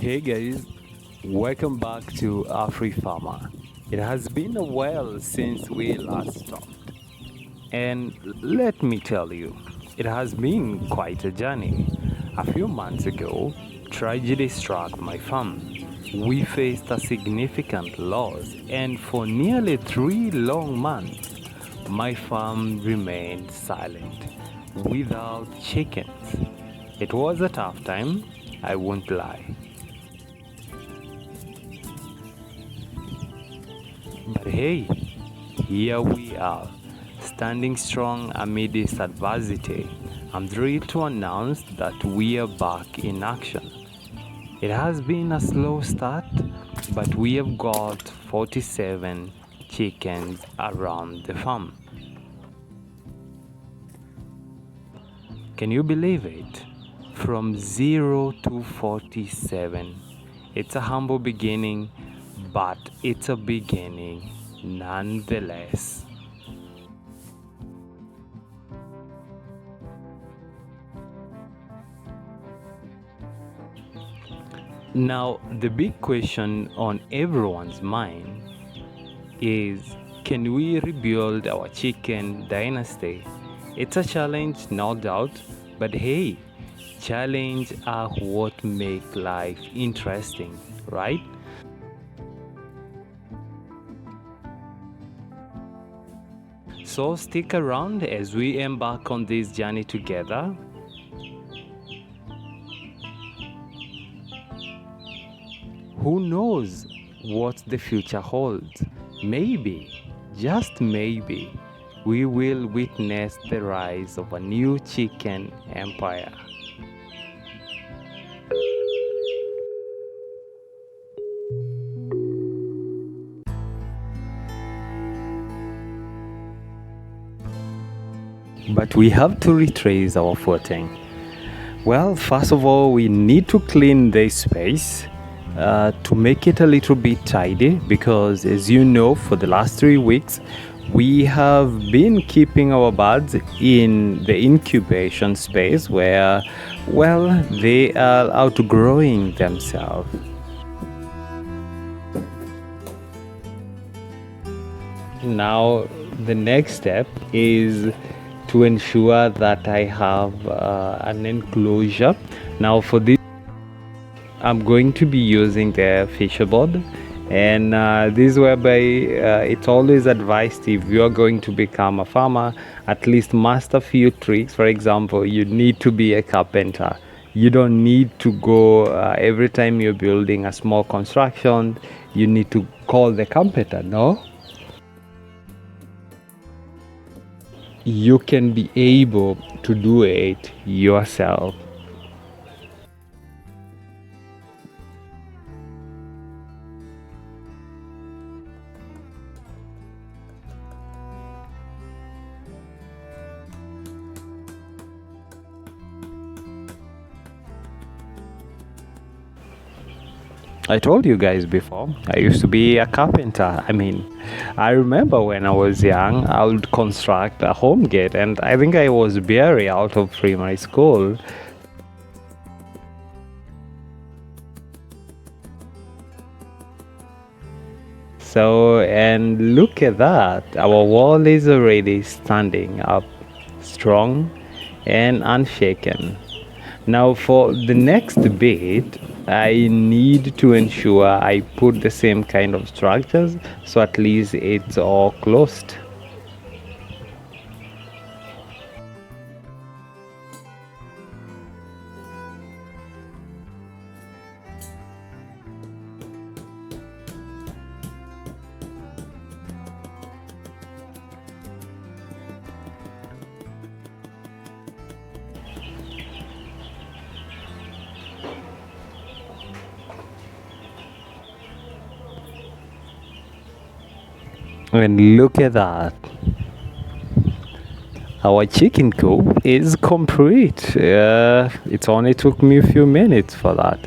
Hey guys, welcome back to Afrifama. It has been a while since we last talked, and let me tell you, it has been quite a journey. A few months ago, tragedy struck my farm. We faced a significant loss, and for nearly 3 long months, my farm remained silent, without chickens. It was a tough time, I won't lie. But hey, here we are, standing strong amid this adversity. I'm thrilled to announce that we are back in action. It has been a slow start, but we have got 47 chickens around the farm. Can you believe it? From 0 to 47. It's a humble beginning, but it's a beginning nonetheless. Now, the big question on everyone's mind is, can we rebuild our chicken dynasty? It's a challenge, no doubt, but hey, challenge are what make life interesting, right? So stick around as we embark on this journey together. Who knows what the future holds? Maybe, just maybe, we will witness the rise of a new chicken empire. But we have to retrace our footing. Well, first of all, we need to clean this space to make it a little bit tidy because, as you know, for the last 3 weeks, we have been keeping our birds in the incubation space where, well, they are outgrowing themselves. Now, the next step is to ensure that I have an enclosure. Now, for this, I'm going to be using the fisher board, and this whereby it's always advised, if you are going to become a farmer, at least master few tricks. For example, you need to be a carpenter. You don't need to go every time you're building a small construction, you need to call the carpenter. No, you can be able to do it yourself. I told you guys before, I used to be a carpenter. I remember when I was young, I would construct a home gate, and I think I was barely out of primary school. So, and look at that, our wall is already standing up strong and unshaken. Now, for the next bit, I need to ensure I put the same kind of structures so at least it's all closed. And look at that. Our chicken coop is complete. It only took me a few minutes for that.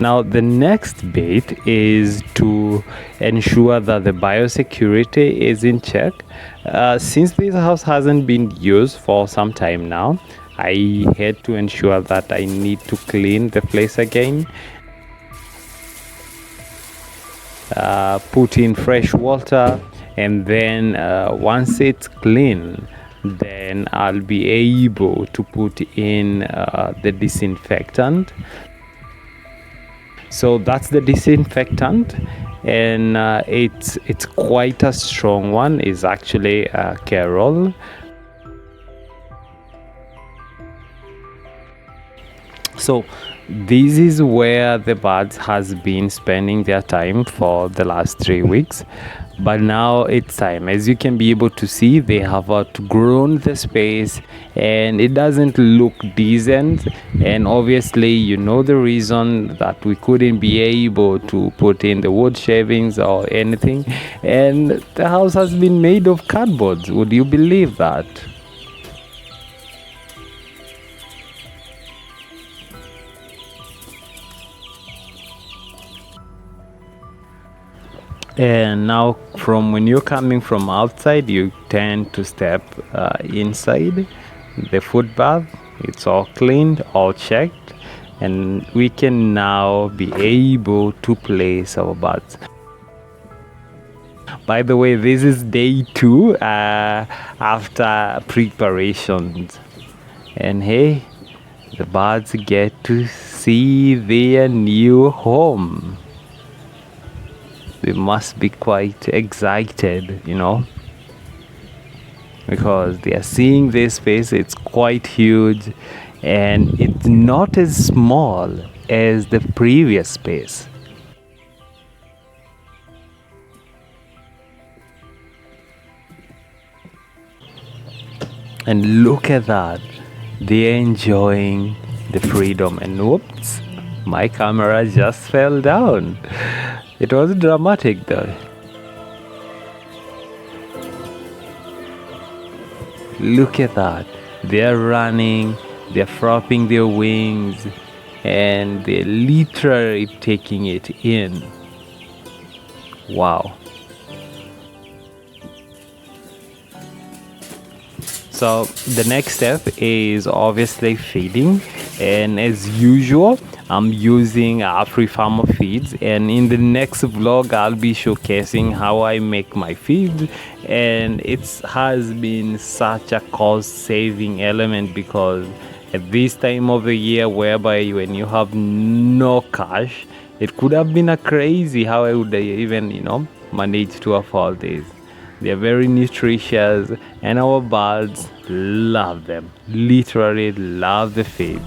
Now the next bit is to ensure that the biosecurity is in check. Since this house hasn't been used for some time now, I had to ensure that I need to clean the place again. Put in fresh water, and then once it's clean, then I'll be able to put in the disinfectant. So that's the disinfectant, and it's quite a strong one. It's actually Carol. So this is where the birds has been spending their time for the last 3 weeks, but now it's time. As you can be able to see, they have outgrown the space and it doesn't look decent, and obviously you know the reason that we couldn't be able to put in the wood shavings or anything, and the house has been made of cardboard. Would you believe that? And now from when you're coming from outside, you tend to step inside the food bath. It's all cleaned, all checked, and we can now be able to place our baths. By the way, this is day 2 after preparations, and hey, the birds get to see their new home. They must be quite excited, because they are seeing this space. It's quite huge, and it's not as small as the previous space. And look at that, they're enjoying the freedom. And whoops, my camera just fell down. It was dramatic though. Look at that. They're running, they're flapping their wings, and they're literally taking it in. Wow. So the next step is obviously feeding, and as usual, I'm using Afrifama feeds, and in the next vlog I'll be showcasing how I make my feeds, and it has been such a cost saving element, because at this time of the year, whereby when you have no cash, it could have been a crazy how I would even manage to afford this. They're very nutritious, and our birds love them, literally love the feeds.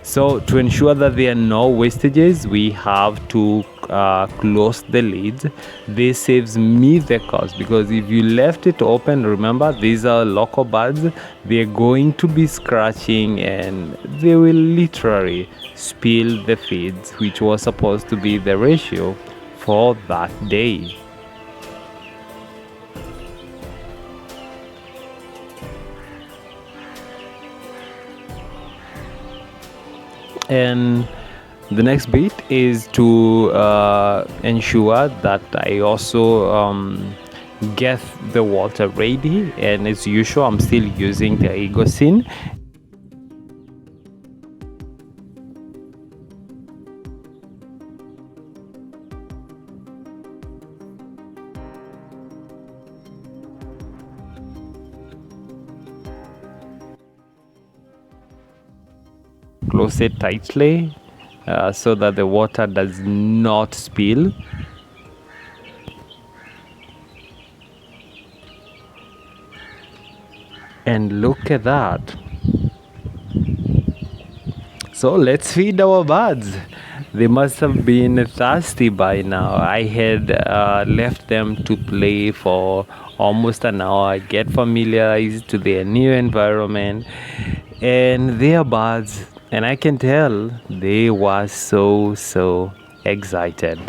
So to ensure that there are no wastages, we have to close the lids. This saves me the cost, because if you left it open, remember these are local birds, they're going to be scratching and they will literally spill the feeds, which was supposed to be the ratio for that day. And the next bit is to ensure that I also get the water ready, and as usual I'm still using the Egocene. Close it tightly so that the water does not spill. And look at that. So let's feed our birds. They must have been thirsty by now. I had left them to play for almost an hour, get familiarized to their new environment, and their birds, and I can tell they were so excited.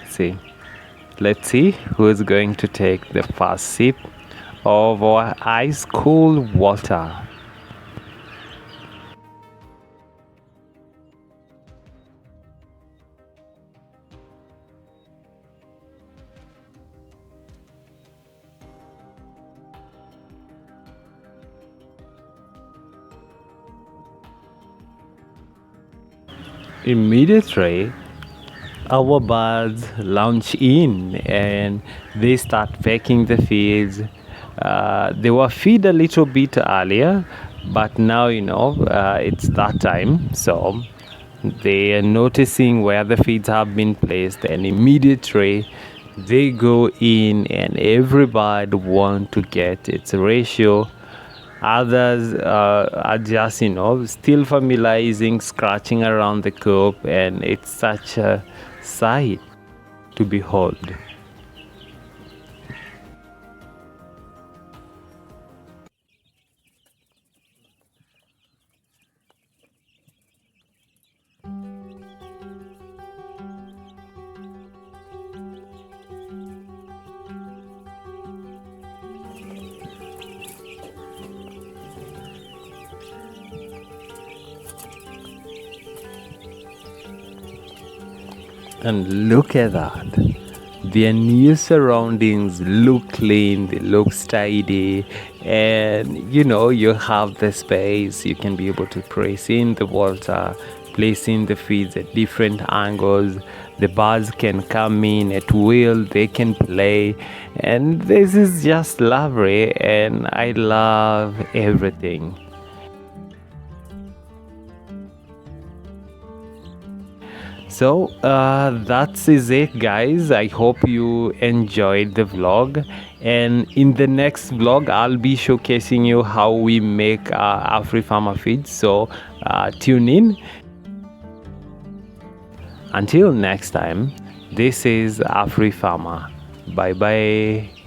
See, Let's see who is going to take the first sip of our ice cold water. Immediately, our birds launch in and they start pecking the feeds. They were feed a little bit earlier, but now it's that time, so they are noticing where the feeds have been placed, and immediately they go in, and every bird want to get its ratio. Others are just still familiarizing, scratching around the coop, and it's such a sight to behold. And look at that. Their new surroundings look clean, they look tidy, and you have the space. You can be able to place in the water, placing the feeds at different angles. The birds can come in at will, they can play, and this is just lovely, and I love everything. So that's is it, guys. I hope you enjoyed the vlog, and in the next vlog I'll be showcasing you how we make Afrifama feeds, so tune in. Until next time, this is Afrifama. Bye bye.